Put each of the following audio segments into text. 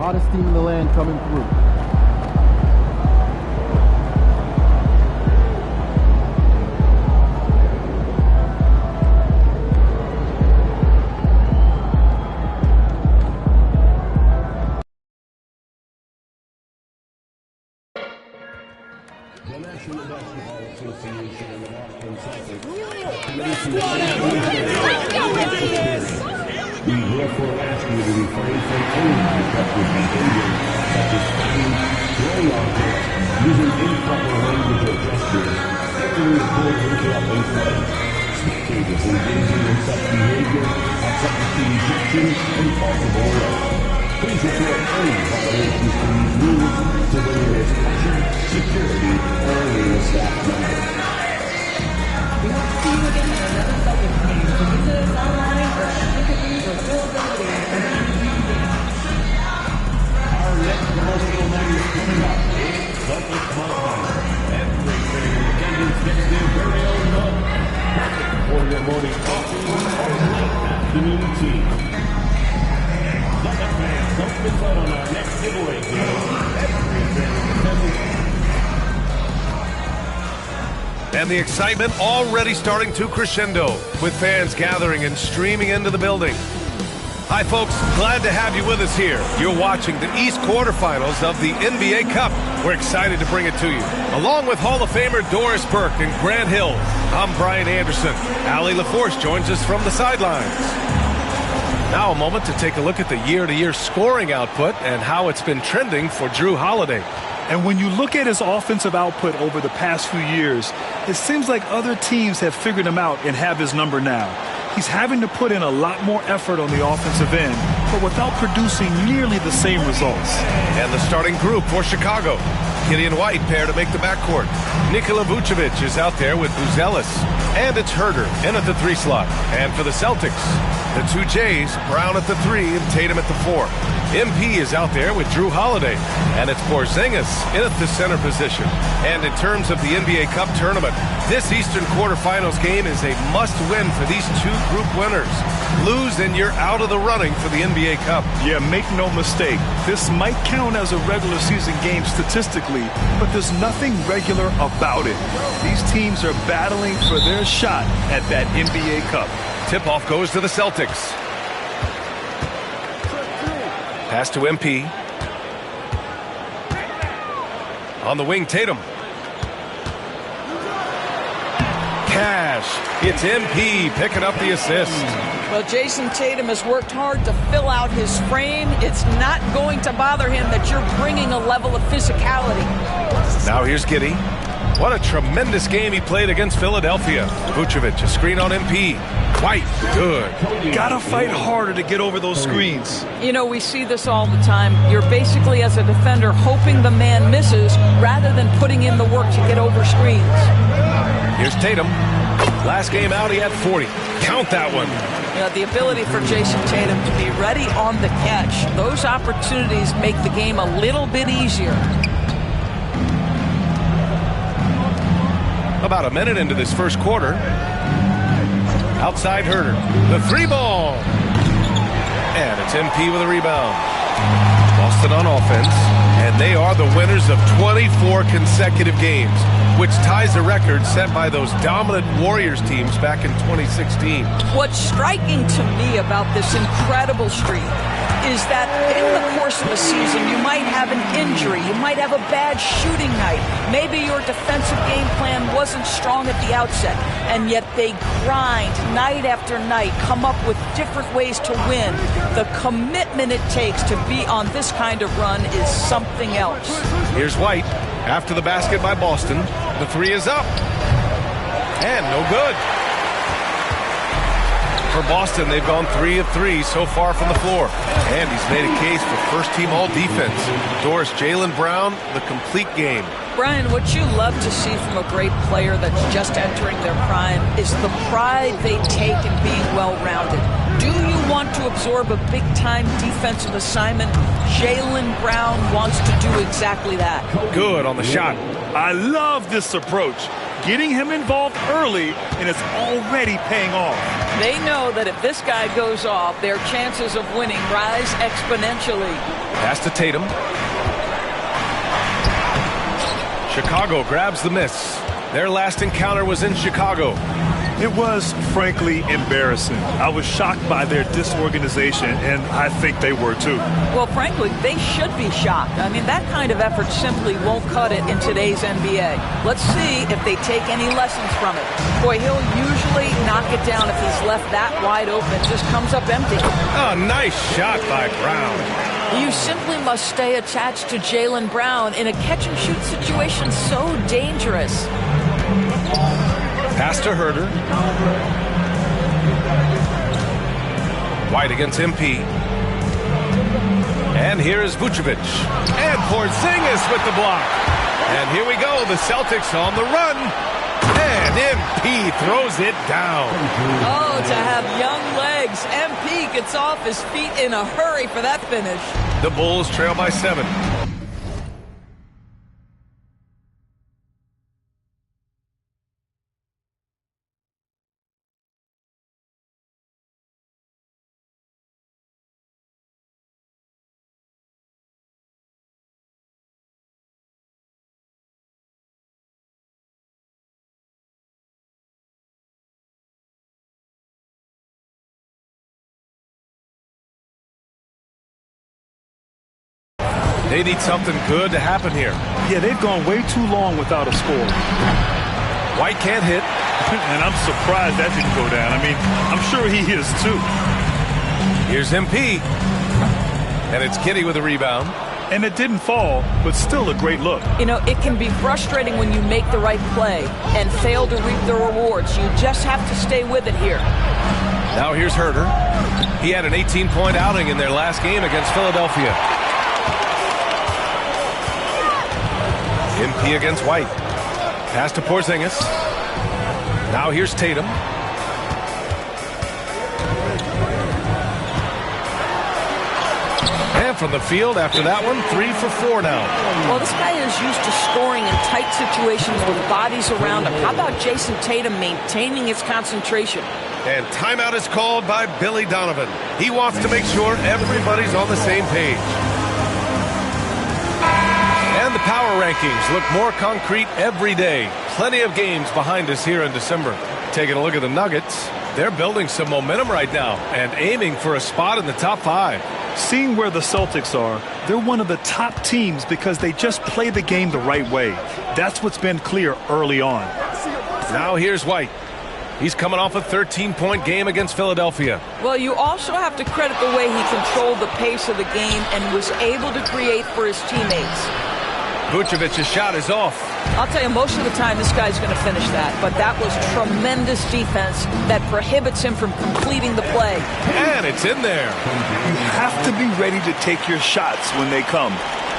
Hottest team in the land coming through. The National Basketball Association and the Boston Celtics. We therefore ask you to refrain from any disruptive behavior, such as fighting, throwing objects, using improper language or gestures, entering the court or interrupting play. Spectators engaging in such behavior are subject to ejection and possible arrest. Please report any violations to these rules to the nearest usher, security, or arena staff member. We hope to see you again for another Celtics game. So visit us online or specifically for availability. Our next promotional night is coming up. It's Celtics Month. Every fan in attendance gets their very own mug. Perfect for your morning coffee or late afternoon tea. Celtics fans, don't miss out on our next giveaway game. Every fan in attendance. And the excitement already starting to crescendo with fans gathering and streaming into the building. Hi folks, glad to have you with us here. You're watching the East quarterfinals of the NBA Cup. We're excited to bring it to you. Along with Hall of Famer Doris Burke and Grant Hill, I'm Brian Anderson. Allie LaForce joins us from the sidelines. Now a moment to take a look at the year-to-year scoring output and how it's been trending for Jrue Holiday. And when you look at his offensive output over the past few years, it seems like other teams have figured him out and have his number now. He's having to put in a lot more effort on the offensive end, but without producing nearly the same results. And the starting group for Chicago. Gideon White pair to make the backcourt. Nikola Vucevic is out there with Buzelis. And it's Herder in at the 3 slot. And for the Celtics, the 2 J's, Brown at the 3 and Tatum at the 4. MP is out there with Jrue Holiday. And it's Porzingis in at the center position. And in terms of the NBA Cup tournament, this Eastern quarterfinals game is a must-win for these 2 group winners. Lose and you're out of the running for the NBA Cup. Yeah, make no mistake. This might count as a regular season game statistically, but there's nothing regular about it. These teams are battling for their shot at that NBA Cup. Tip-off goes to the Celtics. Pass to MP. On the wing, Tatum. Cash. It's MP picking up the assist. Well, Jason Tatum has worked hard to fill out his frame. It's not going to bother him that you're bringing a level of physicality. Now here's Giddey. What a tremendous game he played against Philadelphia. Vucevic, a screen on MP. White, good. Gotta fight harder to get over those screens. You know, we see this all the time. You're basically, as a defender, hoping the man misses rather than putting in the work to get over screens. Here's Tatum. Last game out, he had 40. Count that one. You know, the ability for Jason Tatum to be ready on the catch. Those opportunities make the game a little bit easier. About a minute into this first quarter. Outside Herder. The 3 ball. And it's MP with a rebound. Boston on offense. And they are the winners of 24 consecutive games, which ties the record set by those dominant Warriors teams back in 2016. What's striking to me about this incredible streak is that in the course of a season, you might have an injury, you might have a bad shooting night, maybe your defensive game plan wasn't strong at the outset, and yet they grind night after night, come up with different ways to win. The commitment it takes to be on this kind of run is something else. Here's White. After the basket by Boston, the 3 is up. And no good. For Boston, they've gone 3 of 3 so far from the floor. And he's made a case for first-team all-defense. Doris, Jaylen Brown, the complete game. Brian, what you love to see from a great player that's just entering their prime is the pride they take in being well-rounded. Do you want to absorb a big-time defensive assignment? Jaylen Brown wants to do exactly that. Good on the shot. I love this approach. getting him involved early, and it's already paying off. They know that if this guy goes off, their chances of winning rise exponentially. Pass to Tatum. Chicago grabs the miss. Their last encounter was in Chicago. It was, frankly, embarrassing. I was shocked by their disorganization, and I think they were too. Well, frankly, they should be shocked. I mean, that kind of effort simply won't cut it in today's NBA. Let's see if they take any lessons from it. Boy, he'll usually knock it down if he's left that wide open. Just comes up empty. Oh, nice shot by Brown. You simply must stay attached to Jaylen Brown in a catch-and-shoot situation so dangerous. Pass to Herder. White against MP. And here is Vucevic. And Porzingis with the block. And here we go. The Celtics on the run. And MP throws it down. Oh, to have young legs. MP gets off his feet in a hurry for that finish. The Bulls trail by 7. They need something good to happen here. Yeah, they've gone way too long without a score. White can't hit. And I'm surprised that didn't go down. I mean, I'm sure he is too. Here's MP. And it's Kitty with a rebound. And it didn't fall, but still a great look. You know, it can be frustrating when you make the right play and fail to reap the rewards. You just have to stay with it here. Now here's Herder. He had an 18-point outing in their last game against Philadelphia. MP against White. Pass to Porzingis. Now here's Tatum. And from the field after that one, 3 for 4 now. Well, this guy is used to scoring in tight situations with bodies around him. How about Jason Tatum maintaining his concentration? And timeout is called by Billy Donovan. He wants to make sure everybody's on the same page. And the power rankings look more concrete every day. Plenty of games behind us here in December. Taking a look at the Nuggets, they're building some momentum right now and aiming for a spot in the top 5. Seeing where the Celtics are, they're one of the top teams because they just play the game the right way. That's what's been clear early on. Now here's White. He's coming off a 13-point game against Philadelphia. Well, you also have to credit the way he controlled the pace of the game and was able to create for his teammates. Vucevic's shot is off. I'll tell you, most of the time this guy's going to finish that, but that was tremendous defense that prohibits him from completing the play. And it's in there. You have to be ready to take your shots when they come,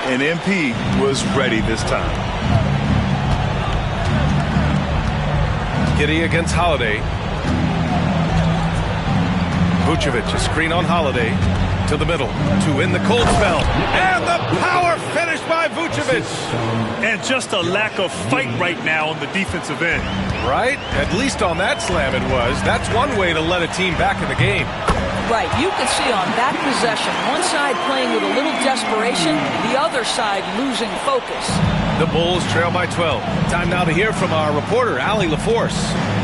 and MP was ready this time. Giddey against Holiday. Vucevic, a screen on Holiday. To the middle, to in the cold spell. And the power finish by Vucevic. And just a lack of fight right now on the defensive end. Right? At least on that slam it was. That's one way to let a team back in the game. Right, you can see on that possession, one side playing with a little desperation, the other side losing focus. The Bulls trail by 12. Time now to hear from our reporter, Allie LaForce.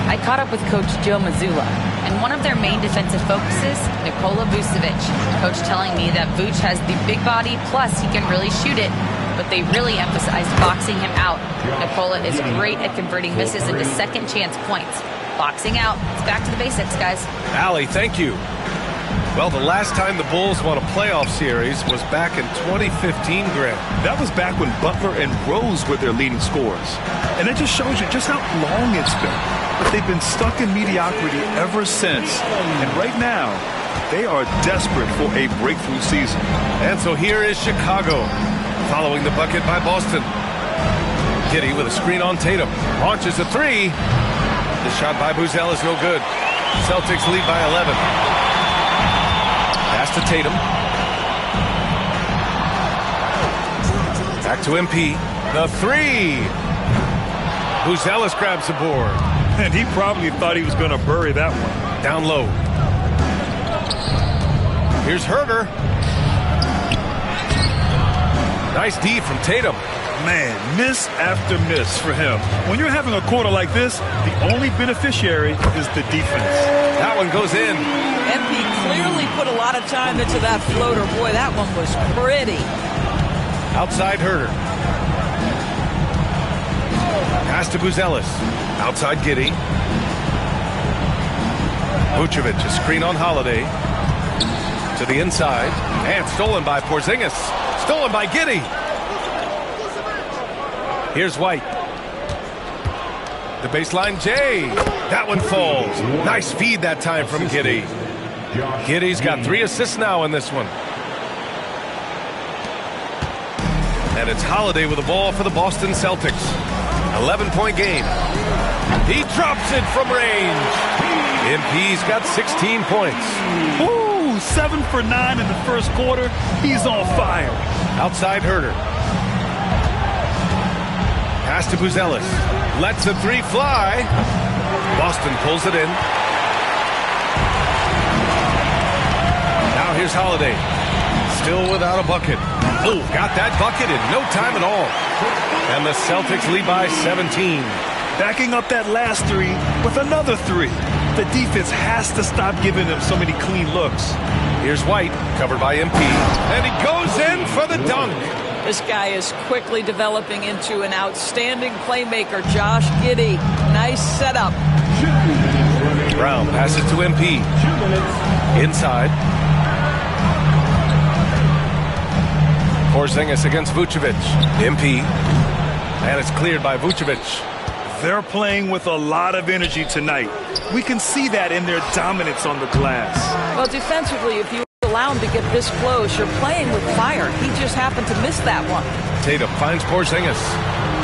I caught up with Coach Joe Mazzulla, and one of their main defensive focuses, Nikola Vucevic. Coach telling me that Vuce has the big body, plus he can really shoot it, but they really emphasized boxing him out. Nikola is great at converting misses into second chance points. Boxing out. It's back to the basics, guys. Allie, thank you. Well, the last time the Bulls won a playoff series was back in 2015, Grant. That was back when Butler and Rose were their leading scorers. And it just shows you just how long it's been. But they've been stuck in mediocrity ever since. And right now, they are desperate for a breakthrough season. And so here is Chicago, following the bucket by Boston. Giddey with a screen on Tatum. Launches a 3. The shot by Buzel is no good. Celtics lead by 11. Pass to Tatum. Back to MP. The 3. Buzelis grabs the board. And he probably thought he was going to bury that one. Down low. Here's Herder. Nice D from Tatum. Man, miss after miss for him. When you're having a quarter like this, the only beneficiary is the defense. That one goes in. MP clearly put a lot of time into that floater. Boy, that one was pretty. Outside Herder. Pass to Buzelis. Outside Giddey. Vucevic, a screen on Holiday. To the inside. And stolen by Porzingis. Stolen by Giddey. Here's White. The baseline J. That one falls. Nice feed that time from Giddey. Giddey's got 3 assists now in this one. And it's Holiday with the ball for the Boston Celtics. 11-point game. He drops it from range. MP's got 16 points. Ooh, 7 for 9 in the first quarter. He's on fire. Outside Herder. Pass to Buzelis. Lets a 3 fly. Boston pulls it in. Now here's Holiday. Still without a bucket. Oh, got that bucket in no time at all. And the Celtics lead by 17. Backing up that last 3 with another 3. The defense has to stop giving them so many clean looks. Here's White, covered by MP. And he goes in for the dunk. This guy is quickly developing into an outstanding playmaker, Josh Giddey. Nice setup. Brown passes to MP. Inside. Porzingis against Vucevic. MP. And it's cleared by Vucevic. They're playing with a lot of energy tonight. We can see that in their dominance on the glass. Well, defensively, if you allow him to get this close, you're playing with fire. He just happened to miss that one. Tatum finds Porzingis.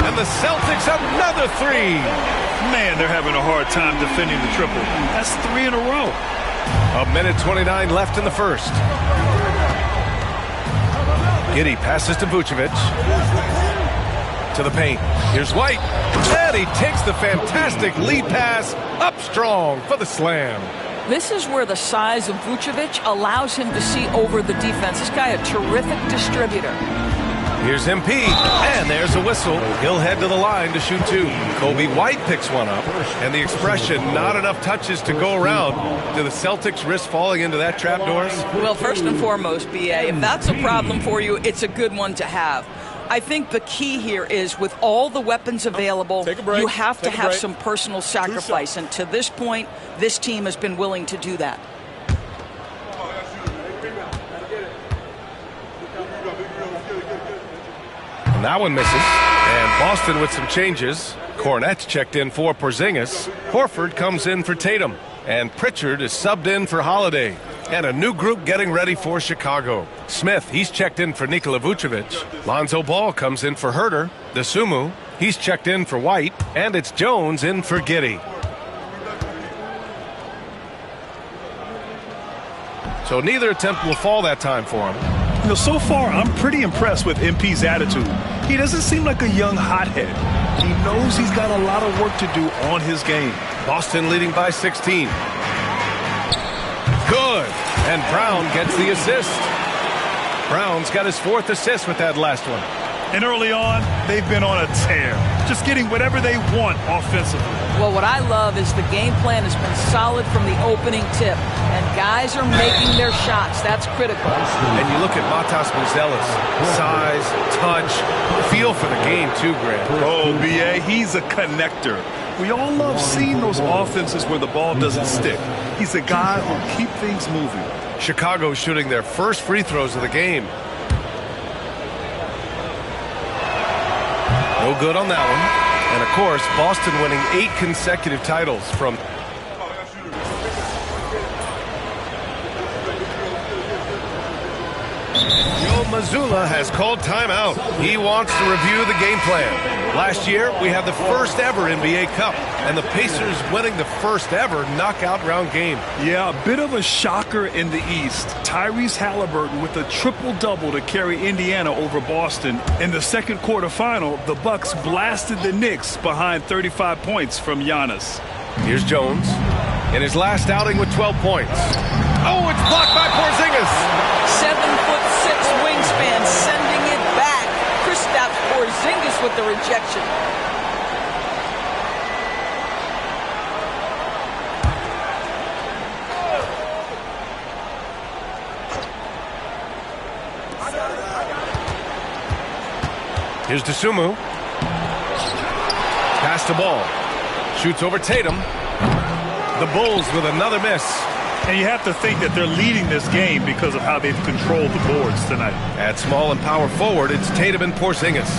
And the Celtics another 3. Man, they're having a hard time defending the triple. That's 3 in a row. A minute 29 left in the first. Giddey passes to Vucevic. To the paint. Here's White. And he takes the fantastic lead pass up strong for the slam. This is where the size of Vucevic allows him to see over the defense. This guy, a terrific distributor. Here's MP, and there's a whistle. He'll head to the line to shoot 2. Kobe White picks one up, and the expression, not enough touches to go around. Do the Celtics risk falling into that trap, Doris? Well, first and foremost, BA, if that's a problem for you, it's a good one to have. I think the key here is with all the weapons available, you have to have some personal sacrifice. And to this point, this team has been willing to do that. And that one misses. And Boston with some changes. Cornette's checked in for Porzingis. Horford comes in for Tatum. And Pritchard is subbed in for Holiday. And a new group getting ready for Chicago. Smith, he's checked in for Nikola Vucevic. Lonzo Ball comes in for Herder. Desumu, he's checked in for White. And it's Jones in for Giddey. So neither attempt will fall that time for him. You know, so far, I'm pretty impressed with MP's attitude. He doesn't seem like a young hothead. He knows he's got a lot of work to do on his game. Boston leading by 16. Good. And Brown gets the assist. Brown's got his 4th assist with that last one. And early on, they've been on a tear, just getting whatever they want offensively. Well, what I love is the game plan has been solid from the opening tip, and guys are making their shots. That's critical. And you look at Matas Buzelis, size, touch, feel for the game too, Grant. Oh, BA, he's a connector. We all love seeing those offenses where the ball doesn't stick. He's a guy who'll keep things moving. Chicago shooting their first free throws of the game. No good on that one. And of course, Boston winning 8 consecutive titles from... Joe Mazzulla has called timeout. He wants to review the game plan. Last year, we had the first ever NBA Cup, and the Pacers winning the first ever knockout round game. Yeah, a bit of a shocker in the East. Tyrese Halliburton with a triple-double to carry Indiana over Boston. In the second quarterfinal, the Bucks blasted the Knicks behind 35 points from Giannis. Here's Jones in his last outing with 12 points. Oh, it's blocked by Porzingis. 7'6" wingspan, sending it back. Kristaps Porzingis with the rejection. Here's Dosunmu. Pass the ball. Shoots over Tatum. The Bulls with another miss. And you have to think that they're leading this game because of how they've controlled the boards tonight. At small and power forward, it's Tatum and Porzingis.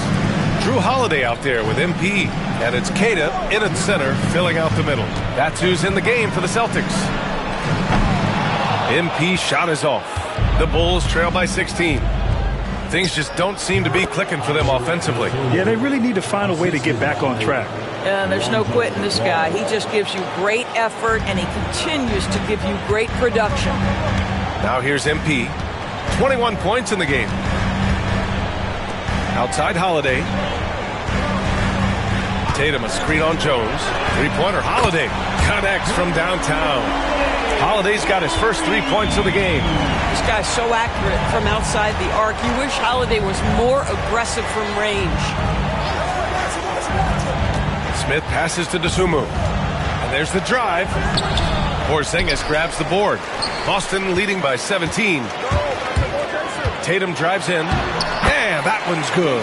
Drew Holiday out there with MP. And it's Keita in at center, filling out the middle. That's who's in the game for the Celtics. MP shot is off. The Bulls trail by 16. Things just don't seem to be clicking for them offensively. Yeah, they really need to find a way to get back on track. And there's no quitting this guy. He just gives you great effort, and he continues to give you great production. Now here's MP. 21 points in the game. Outside Holiday. Tatum a screen on Jones. Three-pointer Holiday. Connects from downtown. Holiday's got his first 3 points of the game. This guy's so accurate from outside the arc. You wish Holiday was more aggressive from range. Smith passes to Dosunmu. And there's the drive. Porzingis grabs the board. Boston leading by 17. Tatum drives in. And that one's good.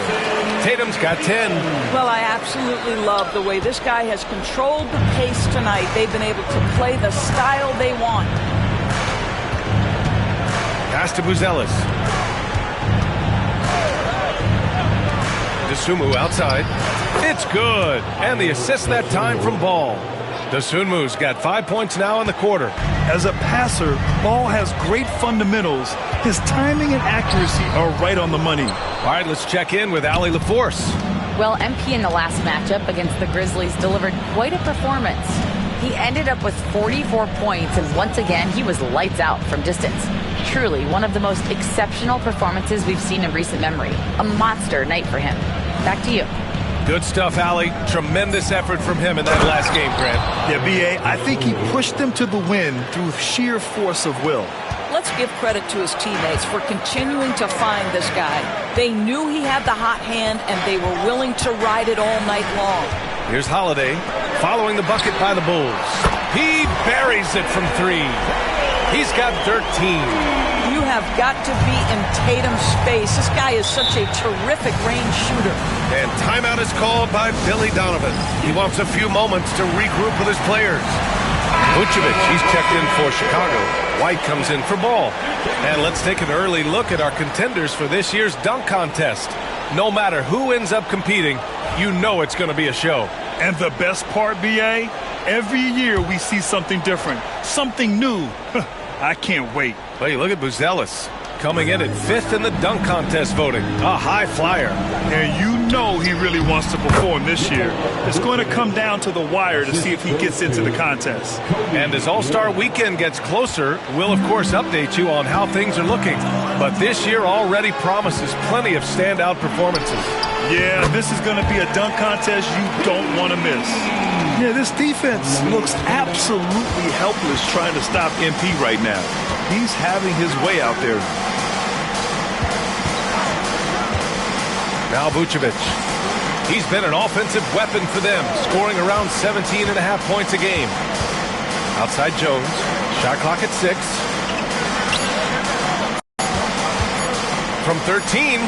Tatum's got 10. Well, I absolutely love the way this guy has controlled the pace tonight. They've been able to play the style they want. Pass to Buzelis. Dosunmu outside. It's good. And the assist that time from Ball. Dosunmu's got 5 points now in the quarter. As a passer, Ball has great fundamentals. His timing and accuracy are right on the money. All right, let's check in with Allie LaForce. Well, MP in the last matchup against the Grizzlies delivered quite a performance. He ended up with 44 points, and once again, he was lights out from distance. Truly, one of the most exceptional performances we've seen in recent memory. A monster night for him. Back to you. Good stuff, Allie. Tremendous effort from him in that last game, Grant. Yeah, B.A., I think he pushed them to the win through sheer force of will. Let's give credit to his teammates for continuing to find this guy. They knew he had the hot hand, and they were willing to ride it all night long. Here's Holiday, following the bucket by the Bulls. He buries it from three. He's got 13. You have got to be in Tatum's space. This guy is such a terrific range shooter. And timeout is called by Billy Donovan. He wants a few moments to regroup with his players. Vucevic, he's checked in for Chicago. White comes in for Ball. And let's take an early look at our contenders for this year's dunk contest. No matter who ends up competing, you know it's going to be a show. And the best part, B.A., every year we see something different, something new. I can't wait. Hey, look at Buzelis coming in at 5th in the dunk contest voting. A high flyer. And you know he really wants to perform this year. It's going to come down to the wire to see if he gets into the contest. And as All-Star Weekend gets closer, we'll of course update you on how things are looking. But this year already promises plenty of standout performances. Yeah, this is going to be a dunk contest you don't want to miss. Yeah, this defense looks absolutely helpless trying to stop MP right now. He's having his way out there. Now Vucevic. He's been an offensive weapon for them, scoring around 17.5 points a game. Outside Jones. Shot clock at 6. From 13,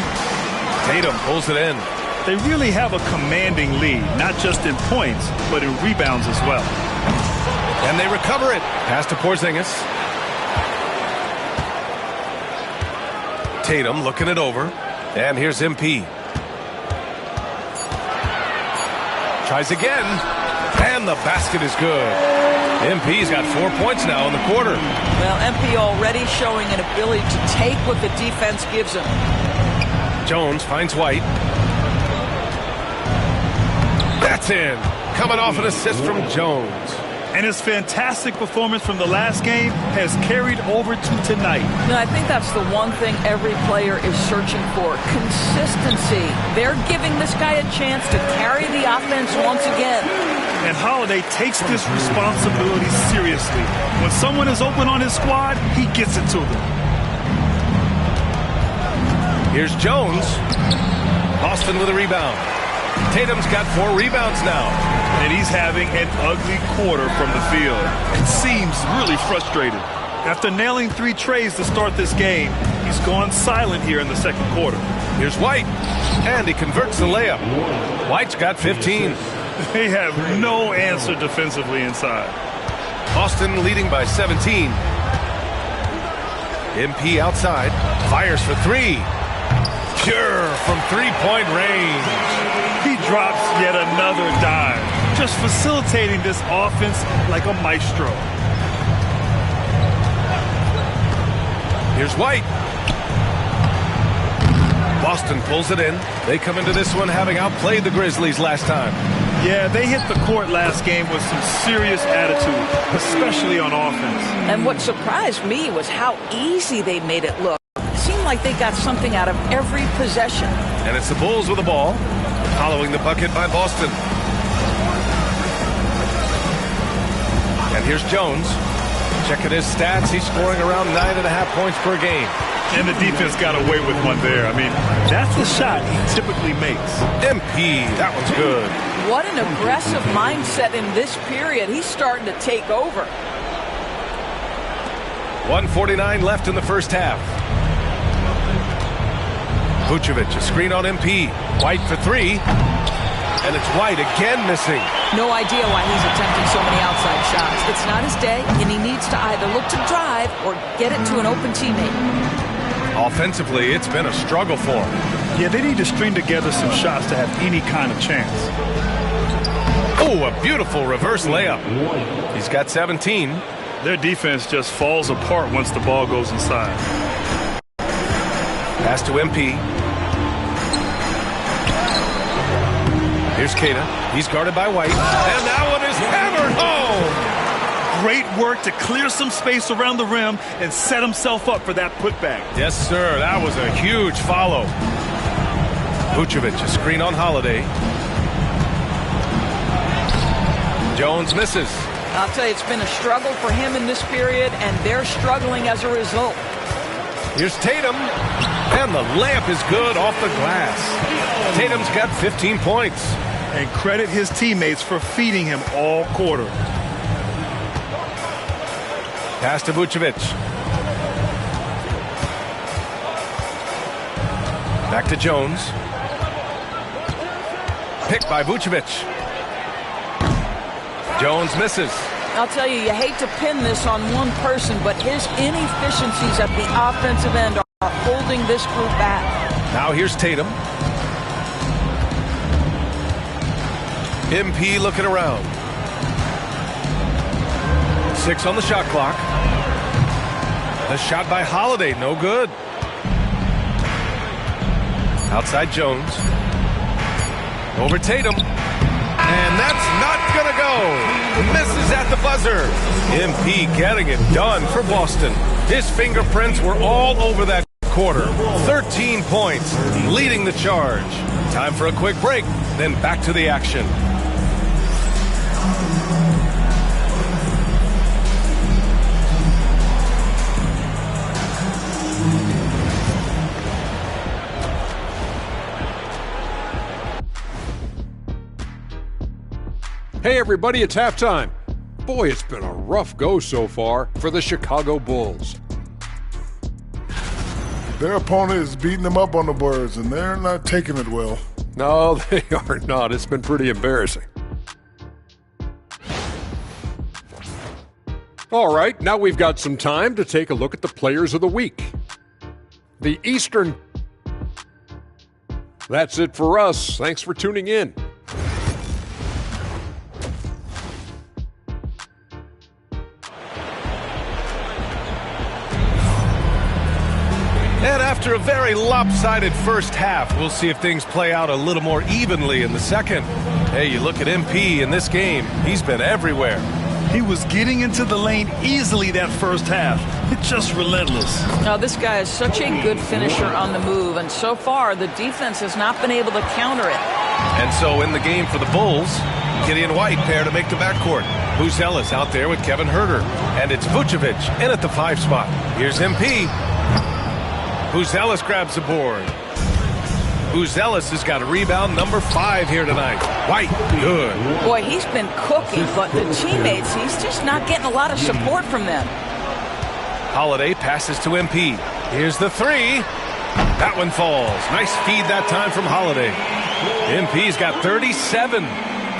Tatum pulls it in. They really have a commanding lead, not just in points, but in rebounds as well. And they recover it. Pass to Porzingis. Tatum looking it over. And here's MP. Tries again. And the basket is good. MP's got 4 points now in the quarter. Well, MP already showing an ability to take what the defense gives him. Jones finds White. That's in. Coming off an assist from Jones. And his fantastic performance from the last game has carried over to tonight. I think that's the one thing every player is searching for. Consistency. They're giving this guy a chance to carry the offense once again. And Holiday takes this responsibility seriously. When someone is open on his squad, he gets it to them. Here's Jones. Boston with a rebound. Tatum's got 4 rebounds now. And he's having an ugly quarter from the field. It seems really frustrated. After nailing 3 trays to start this game, he's gone silent here in the second quarter. Here's White. And he converts the layup. White's got 15. They have no answer defensively inside. Boston leading by 17. MP outside. Fires for 3. Pure from 3-point range. He drops yet another dime, just facilitating this offense like a maestro. Here's White. Boston pulls it in. They come into this one having outplayed the Grizzlies last time. Yeah, they hit the court last game with some serious attitude, especially on offense. And what surprised me was how easy they made it look. It seemed like they got something out of every possession. And it's the Bulls with the ball, following the bucket by Boston. And here's Jones. Checking his stats, he's scoring around 9.5 points per game. And the defense got away with one there. I mean, that's the shot he typically makes. MP, that one's good. What an aggressive mindset in this period. He's starting to take over. 1:49 left in the first half. Vucevic, a screen on MP. White for 3. And it's White again missing. No idea why he's attempting so many outside shots. It's not his day, and he needs to either look to drive or get it to an open teammate. Offensively, it's been a struggle for him. Yeah, they need to string together some shots to have any kind of chance. Oh, a beautiful reverse layup. He's got 17. Their defense just falls apart once the ball goes inside. Pass to MP. Here's Keita. He's guarded by White. And that one is hammered home. Great work to clear some space around the rim and set himself up for that putback. Yes, sir. That was a huge follow. Vucevic, a screen on Holiday. Jones misses. I'll tell you, it's been a struggle for him in this period, and they're struggling as a result. Here's Tatum. And the layup is good off the glass. Tatum's got 15 points. And credit his teammates for feeding him all quarter. Pass to Vucevic. Back to Jones. Picked by Vucevic. Jones misses. I'll tell you, you hate to pin this on one person, but his inefficiencies at the offensive end are holding this group back. Now here's Tatum. MP looking around. 6 on the shot clock. The shot by Holiday, no good. Outside Jones. Over Tatum. And that's not going to go. Misses at the buzzer. MP getting it done for Boston. His fingerprints were all over that quarter. 13 points, leading the charge. Time for a quick break, then back to the action. Hey everybody, it's halftime. Boy, it's been a rough go so far for the Chicago Bulls. Their opponent is beating them up on the boards, and they're not taking it well. No, they are not. It's been pretty embarrassing. All right, now we've got some time to take a look at the players of the week. The Eastern. That's it for us. Thanks for tuning in. After a very lopsided first half, we'll see if things play out a little more evenly in the second. Hey, you look at MP in this game, he's been everywhere. He was getting into the lane easily that first half. It's just relentless. Now, this guy is such a good finisher on the move, and so far the defense has not been able to counter it. And so in the game for the Bulls, Gideon White pair to make the backcourt. Buzelis out there with Kevin Huerter. And it's Vucevic in at the 5 spot. Here's MP. Buzelis grabs the board. Buzelis has got a rebound number 5 here tonight. White, good. Boy, he's been cooking, but the teammates, he's just not getting a lot of support from them. Holiday passes to MP. Here's the 3. That one falls. Nice feed that time from Holiday. MP's got 37.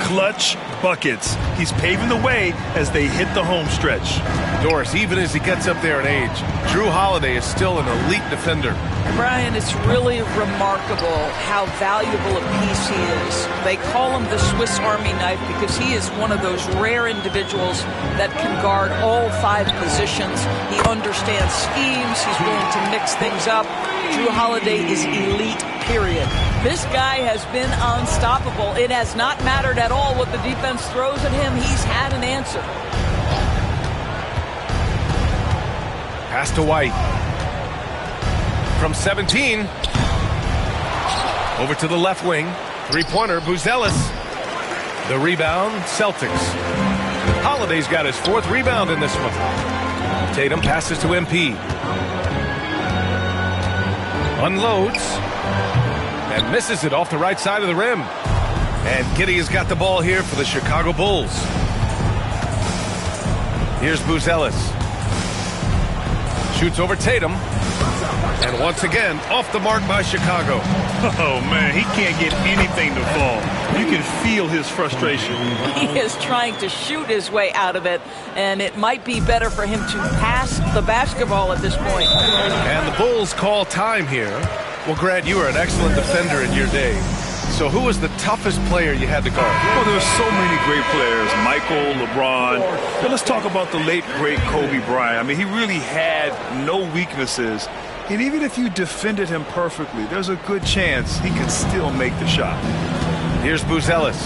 Clutch buckets. He's paving the way as they hit the home stretch. Doris, even as he gets up there in age, Drew Holiday is still an elite defender. Brian, it's really remarkable how valuable a piece he is. They call him the Swiss Army knife because he is one of those rare individuals that can guard all 5 positions. He understands schemes. He's willing to mix things up. Drew Holiday is elite, period. This guy has been unstoppable. It has not mattered at all what the defense throws at him. He's had an answer. Pass to White. From 17. Over to the left wing. 3-pointer, Buzelis. The rebound, Celtics. Holiday's got his 4th rebound in this one. Tatum passes to MP. Unloads. And misses it off the right side of the rim. And Giddey has got the ball here for the Chicago Bulls. Here's Buzelis. Shoots over Tatum. And once again, off the mark by Chicago. Oh, man, he can't get anything to fall. You can feel his frustration. He is trying to shoot his way out of it, and it might be better for him to pass the basketball at this point. And the Bulls call time here. Well, Grant, you were an excellent defender in your day. So who was the toughest player you had to guard? Well, there's so many great players. Michael, LeBron. But let's talk about the late, great Kobe Bryant. I mean, he really had no weaknesses. And even if you defended him perfectly, there's a good chance he could still make the shot. Here's Buzelis.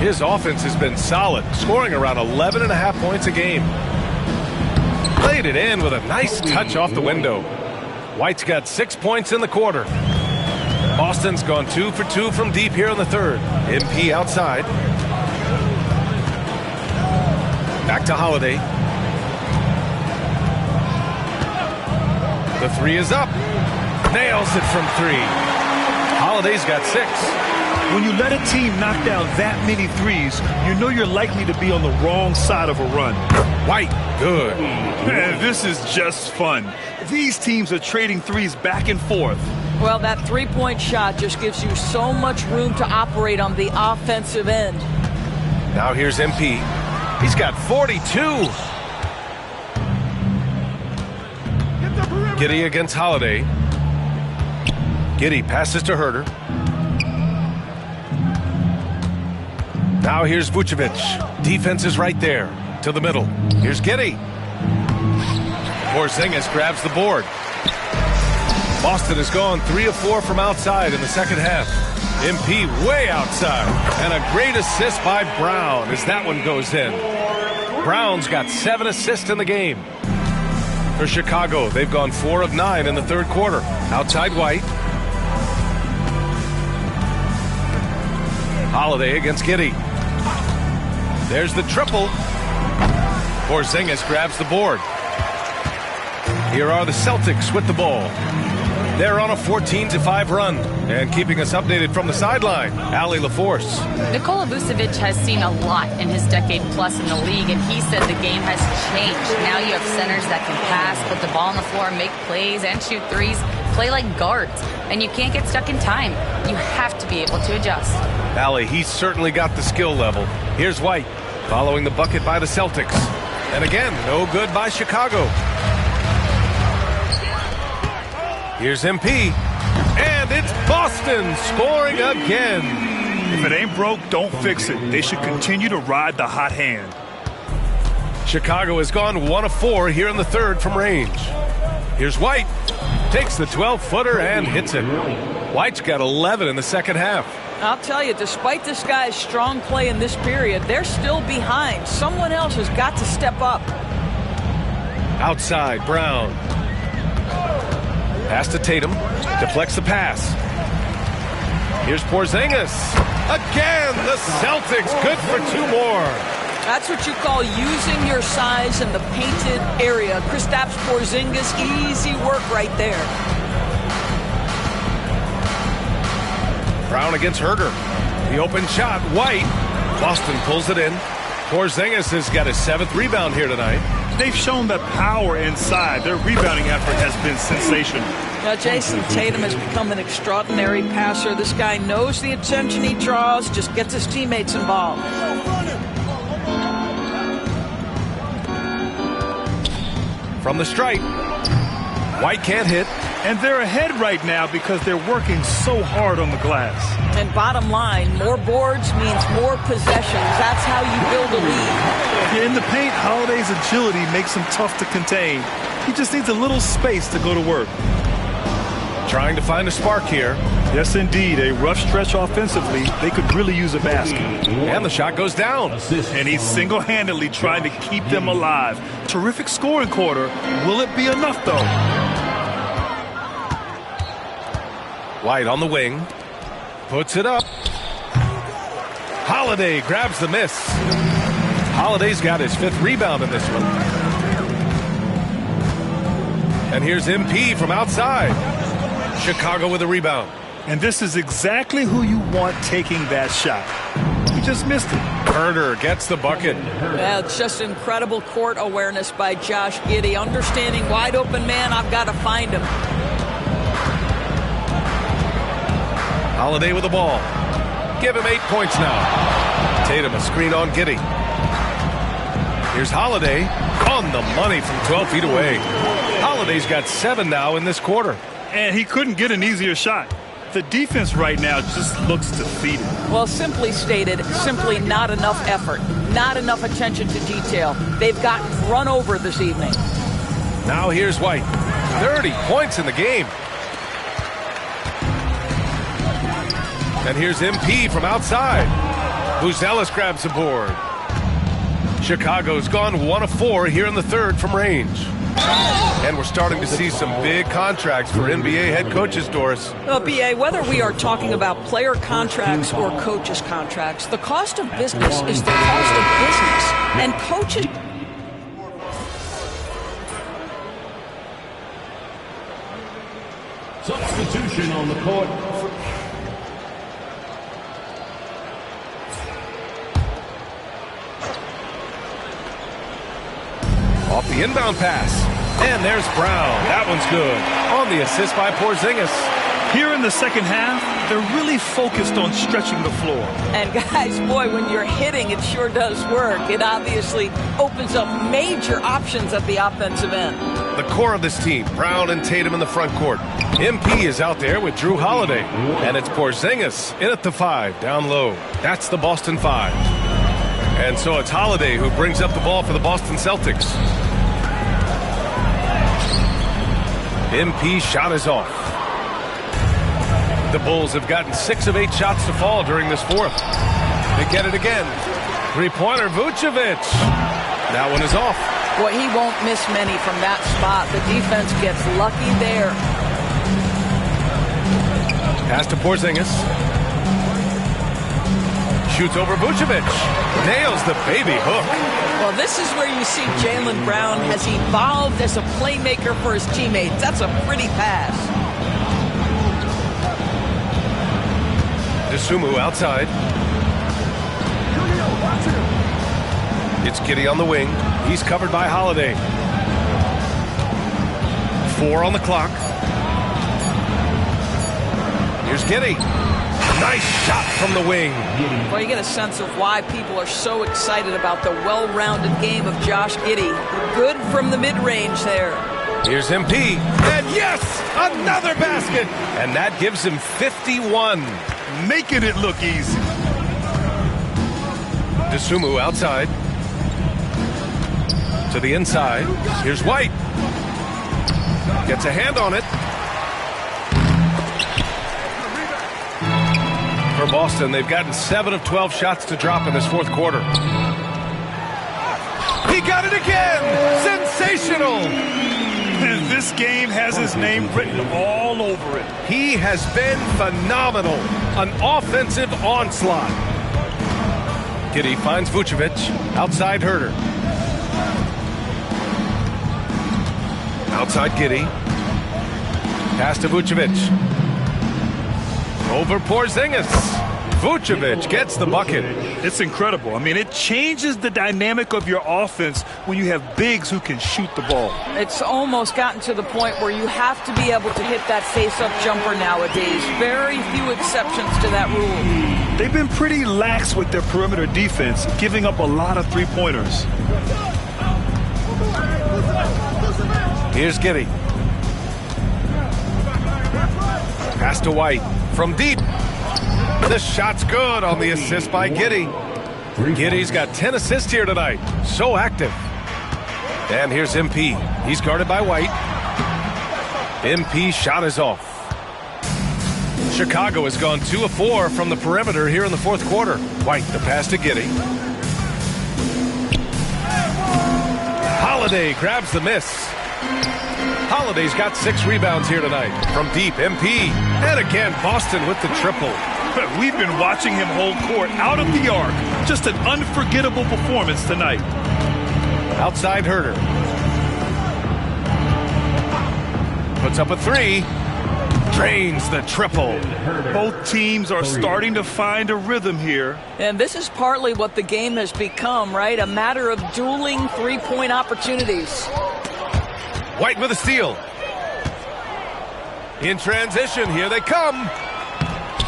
His offense has been solid, scoring around 11.5 points a game. Played it in with a nice touch off the window. White's got 6 points in the quarter. Boston's gone 2 for 2 from deep here in the 3rd. MP outside. Back to Holiday. The 3 is up. Nails it from 3. Holiday's got 6. When you let a team knock down that many threes, you know you're likely to be on the wrong side of a run. White, good. Man, this is just fun. These teams are trading threes back and forth. Well, that 3-point shot just gives you so much room to operate on the offensive end. Now here's MP. He's got 42. Giddey against Holiday. Giddey passes to Huerter. Now here's Vucevic. Defense is right there. To the middle. Here's Giddey. Porzingis grabs the board. Boston has gone 3 of 4 from outside in the second half. MP way outside. And a great assist by Brown as that one goes in. Brown's got 7 assists in the game. For Chicago, they've gone 4 of 9 in the 3rd quarter. Outside White. Holiday against Giddey. There's the triple. Porzingis grabs the board. Here are the Celtics with the ball. They're on a 14-5 run. And keeping us updated from the sideline, Allie LaForce. Nikola Vucevic has seen a lot in his decade plus in the league, and he said the game has changed. Now you have centers that can pass, put the ball on the floor, make plays, and shoot threes, play like guards. And you can't get stuck in time. You have to be able to adjust. Allie, he's certainly got the skill level. Here's White, following the bucket by the Celtics. And again, no good by Chicago. Here's MP. And it's Boston scoring again. If it ain't broke, don't fix it. They should continue to ride the hot hand. Chicago has gone 1 of 4 here in the 3rd from range. Here's White. Takes the 12-footer and hits it. White's got 11 in the second half. I'll tell you, despite this guy's strong play in this period, they're still behind. Someone else has got to step up. Outside, Brown. Pass to Tatum. Deflects the pass. Here's Porzingis. Again, the Celtics good for 2 more. That's what you call using your size in the painted area. Kristaps Porzingis, easy work right there. Brown against Herder. The open shot, White. Boston pulls it in. Porzingis has got his 7th rebound here tonight. They've shown that power inside. Their rebounding effort has been sensational. Now, Jason Tatum has become an extraordinary passer. This guy knows the attention he draws, just gets his teammates involved. From the stripe, White can't hit. And they're ahead right now because they're working so hard on the glass. And bottom line, more boards means more possessions. That's how you build a lead. In the paint, Holiday's agility makes him tough to contain. He just needs a little space to go to work. Trying to find a spark here. Yes, indeed. A rough stretch offensively. They could really use a basket. And the shot goes down. And he's single-handedly trying to keep them alive. Terrific scoring quarter. Will it be enough, though? White on the wing. Puts it up. Holiday grabs the miss. Holiday's got his 5th rebound in this one. And here's MP from outside. Chicago with a rebound. And this is exactly who you want taking that shot. He just missed it. Herder gets the bucket. Yeah, it's just incredible court awareness by Josh Giddey. Understanding wide open man, I've got to find him. Holiday with the ball. Give him 8 points now. Tatum a screen on Giddey. Here's Holiday on the money from 12 feet away. Holiday's got 7 now in this quarter. And he couldn't get an easier shot. The defense right now just looks defeated. Well, simply stated, simply not enough effort, not enough attention to detail. They've gotten run over this evening. Now here's White. 30 points in the game. And here's MP from outside. Buzelis grabs the board. Chicago's gone 1 of 4 here in the 3rd from range. And we're starting to see some big contracts for NBA head coaches, Doris. Well, B.A., whether we are talking about player contracts or coaches' contracts, the cost of business is the cost of business. And coaches... Substitution on the court. Off the inbound pass. And there's Brown. That one's good. On the assist by Porzingis. Here in the second half, they're really focused on stretching the floor. And guys, boy, when you're hitting, it sure does work. It obviously opens up major options at the offensive end. The core of this team, Brown and Tatum in the front court. MP is out there with Drew Holiday. And it's Porzingis in at the 5, down low. That's the Boston 5. And so it's Holiday who brings up the ball for the Boston Celtics. MP shot is off. The Bulls have gotten 6 of 8 shots to fall during this 4th. They get it again. 3-pointer Vucevic. That one is off. Boy, he won't miss many from that spot. The defense gets lucky there. Pass to Porzingis. Shoots over Vucevic. Nails the baby hook. Well, this is where you see Jaylen Brown has evolved as a playmaker for his teammates. That's a pretty pass. DeSumo outside. It's Giddey on the wing. He's covered by Holiday. 4 on the clock. Here's Giddey. Nice shot from the wing. Well, you get a sense of why people are so excited about the well-rounded game of Josh Giddey. Good from the mid-range there. Here's MP. And yes, another basket. And that gives him 51. Making it look easy. DeSumo outside. To the inside. Here's White. Gets a hand on it. For Boston, they've gotten 7 of 12 shots to drop in this fourth quarter. He got it again! Sensational! And this game has his name written all over it. He has been phenomenal. An offensive onslaught. Giddey finds Vucevic. Outside Herder. Outside Giddey. Pass to Vucevic. Over Porzingis. Vucevic gets the bucket. It's incredible. I mean, it changes the dynamic of your offense when you have bigs who can shoot the ball. It's almost gotten to the point where you have to be able to hit that face-up jumper nowadays. Very few exceptions to that rule. They've been pretty lax with their perimeter defense, giving up a lot of three-pointers. Here's Giddey. Pass to White from deep. The shot's good on the assist by Giddey. Giddey's got 10 assists here tonight. So active. And here's MP. He's guarded by White. MP shot is off. Chicago has gone 2 of 4 from the perimeter here in the fourth quarter. White, the pass to Giddey. Holiday grabs the miss. Holiday's got 6 rebounds here tonight. From deep, MP. And again, Boston with the triple. We've been watching him hold court out of the arc. Just an unforgettable performance tonight. Outside Herder. Puts up a 3. Drains the triple. Both teams are starting to find a rhythm here. And this is partly what the game has become, right? A matter of dueling three-point opportunities. White with a steal. In transition, here they come.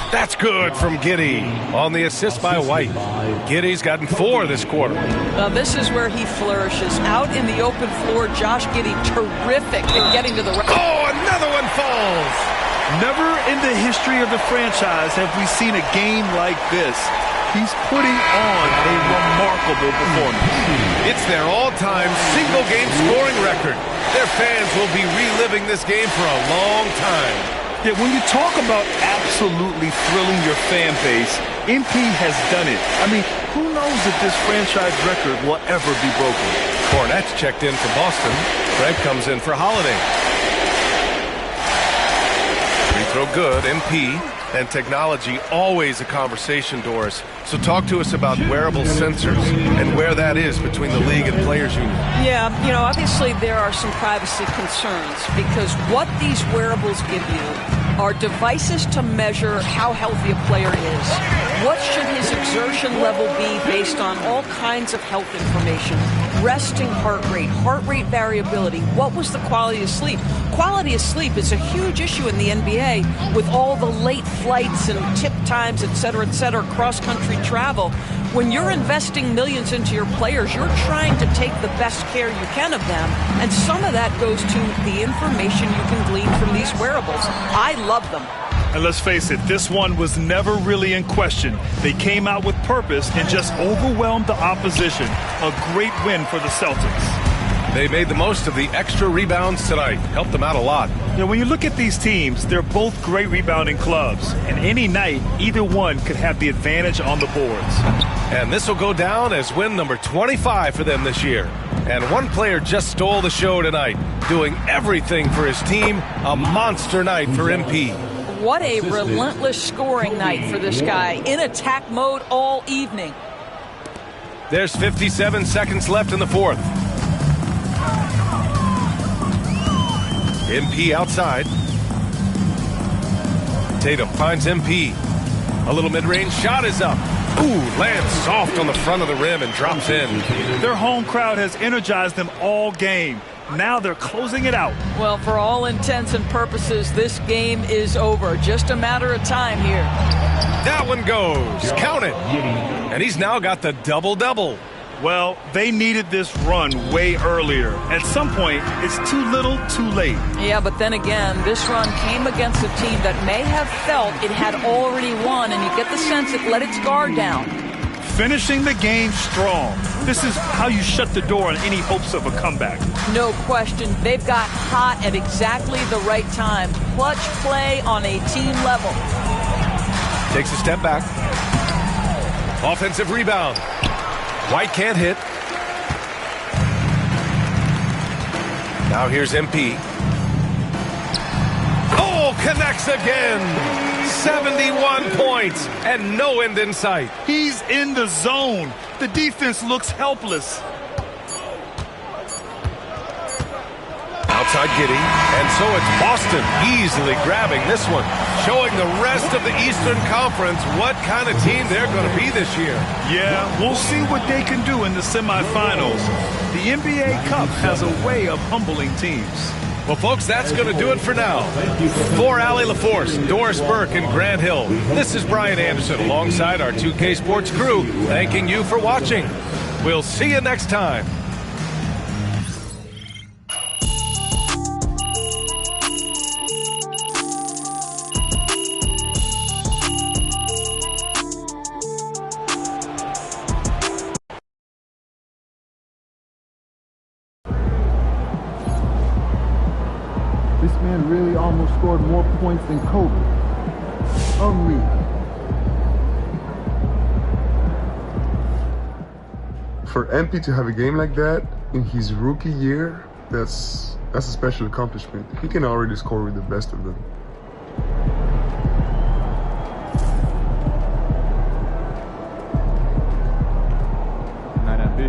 That's good from Giddey on the assist by White. Giddey's gotten 4 this quarter. Now this is where he flourishes. Out in the open floor, Josh Giddey terrific at getting to the... Oh, another one falls! Never in the history of the franchise have we seen a game like this. He's putting on a remarkable performance. It's their all-time single-game scoring record. Their fans will be reliving this game for a long time. Yeah, when you talk about absolutely thrilling your fan base, MP has done it. I mean, who knows if this franchise record will ever be broken? Cornette's checked in for Boston. Greg comes in for Holiday. Free throw good, MP. And technology, always a conversation, Doris. So talk to us about wearable sensors and where that is between the league and players union. Yeah, you know, obviously there are some privacy concerns because what these wearables give you are devices to measure how healthy a player is. What should his exertion level be based on all kinds of health information? Resting heart rate variability. What was the quality of sleep? Quality of sleep is a huge issue in the NBA with all the late flights and tip times, et cetera, cross-country travel. When you're investing millions into your players, you're trying to take the best care you can of them, and some of that goes to the information you can glean from these wearables. I love them. And let's face it, this one was never really in question. They came out with purpose and just overwhelmed the opposition. A great win for the Celtics. They made the most of the extra rebounds tonight. Helped them out a lot. Yeah, when you look at these teams, they're both great rebounding clubs. And any night, either one could have the advantage on the boards. And this will go down as win number 25 for them this year. And one player just stole the show tonight, doing everything for his team. A monster night for MP. What a relentless scoring night for this guy. In attack mode all evening. There's 57 seconds left in the fourth. MP outside. Tatum finds MP. A little mid-range shot is up. Ooh, lands soft on the front of the rim and drops in. Their home crowd has energized them all game. Now they're closing it out. Well, for all intents and purposes, this game is over. Just a matter of time here. That one goes. Count it. And he's now got the double-double. Well, they needed this run way earlier. At some point, it's too little, too late. Yeah, but then again, this run came against a team that may have felt it had already won, and you get the sense it let its guard down. finishing the game strong. This is how you shut the door on any hopes of a comeback. No question. They've got hot at exactly the right time. Clutch play on a team level. Takes a step back. Offensive rebound. White can't hit. Now here's MP. Oh, connects again. 71 points and no end in sight. He's in the zone. The defense looks helpless. Outside Giddey, and so it's Boston easily grabbing this one, showing the rest of the Eastern Conference what kind of team they're going to be this year. Yeah, we'll see what they can do in the semifinals. The NBA Cup has a way of humbling teams. Well, folks, that's going to do it for now. For Allie LaForce, Doris Burke, and Grant Hill, this is Brian Anderson alongside our 2K Sports crew, thanking you for watching. We'll see you next time. This man really almost scored more points than Kobe. Unreal. For MP to have a game like that in his rookie year, that's a special accomplishment. He can already score with the best of them. Night, MP.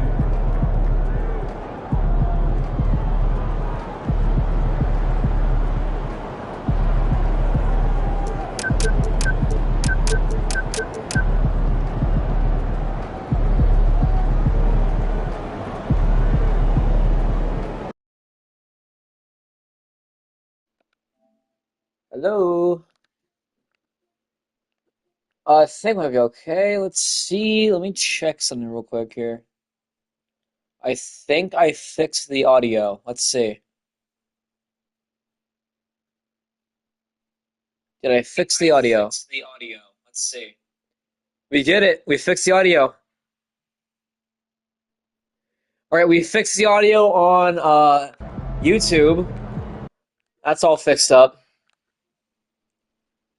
Hello. I think might be okay. Let's see. Let me check something real quick here. I think I fixed the audio. Let's see. Did I fix the audio? Let's see. We did it. We fixed the audio. All right, we fixed the audio on YouTube. That's all fixed up.